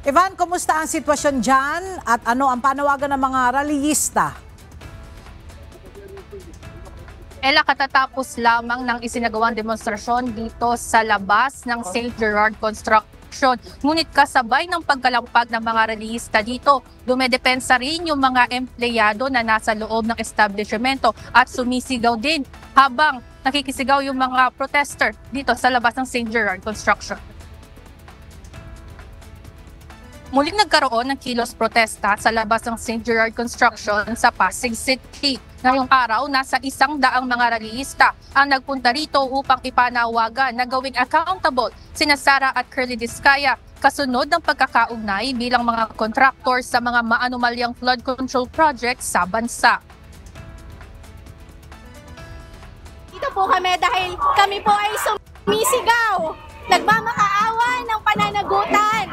Ivan, kumusta ang sitwasyon dyan at ano ang panawagan ng mga rallyista? Ella, katatapos lamang ng isinagawang demonstrasyon dito sa labas ng St. Gerard Construction. Ngunit kasabay ng pagkalampag ng mga rallyista dito, dumedepensa rin yung mga empleyado na nasa loob ng establishmento at sumisigaw din habang nakikisigaw yung mga protester dito sa labas ng St. Gerard Construction. Muling nagkaroon ng kilos protesta sa labas ng St. Gerard Construction sa Pasig City. Ngayong araw, nasa 100 mga rallyista ang nagpunta rito upang ipanawagan na gawing accountable sina Sara at Curly Discaya kasunod ng pagkakaugnay bilang mga contractors sa mga maanumalyang flood control projects sa bansa. Dito po kami dahil kami po ay sumisigaw, nagmamakaawa ng pananagutan.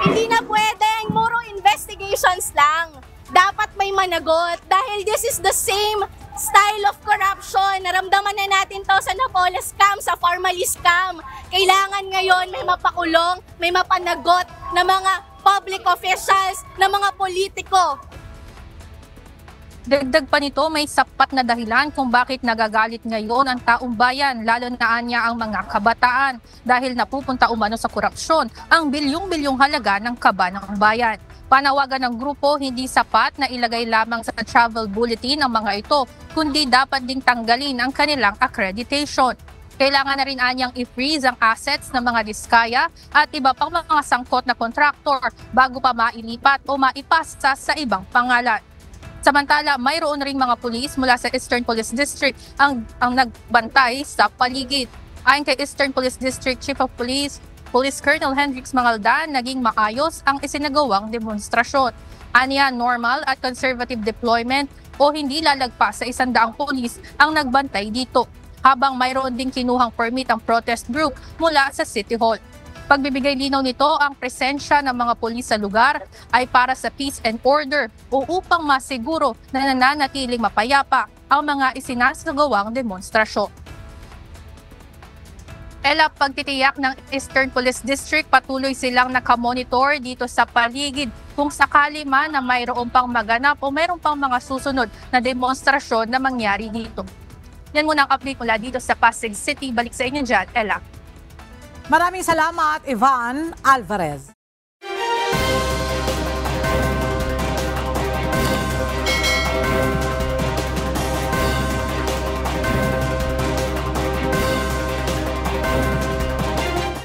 Hindi na pwedeng muro investigations lang. Dapat may managot dahil this is the same style of corruption. Naramdaman na natin to sa Napoles scam, sa Formally scam. Kailangan ngayon may mapakulong, may mapanagot na mga public officials, na mga politiko. Dagdag pa nito, may sapat na dahilan kung bakit nagagalit ngayon ang taong bayan, lalo na anya ang mga kabataan dahil napupunta umano sa korupsyon ang bilyong-bilyong halaga ng kaba ng bayan. Panawagan ng grupo, hindi sapat na ilagay lamang sa travel bulletin ang mga ito, kundi dapat ding tanggalin ang kanilang accreditation. Kailangan na rin anyang i-freeze ang assets ng mga Diskaya at iba pang mga sangkot na kontraktor bago pa mailipat o maipasa sa ibang pangalan. Samantala, mayroon ring mga pulis mula sa Eastern Police District ang nagbantay sa paligid. Ayon kay Eastern Police District Chief of Police, Police Colonel Hendrix Mangaldan, naging maayos ang isinagawang demonstrasyon. Aniya, normal at conservative deployment o hindi lalagpas sa 100 pulis ang nagbantay dito, habang mayroon ding kinuhang permit ang protest group mula sa City Hall. Pagbibigay linaw nito, ang presensya ng mga pulis sa lugar ay para sa peace and order o upang masiguro na nananatiling mapayapa ang mga isinasagawang demonstrasyon. Ella, pagtitiyak ng Eastern Police District, patuloy silang nakamonitor dito sa paligid kung sakali man na mayroon pang maganap o mayroon pang mga susunod na demonstrasyon na mangyari dito. Yan muna ang update mula dito sa Pasig City. Balik sa inyo dyan, Ella. Maraming salamat, Ivan Alvarez.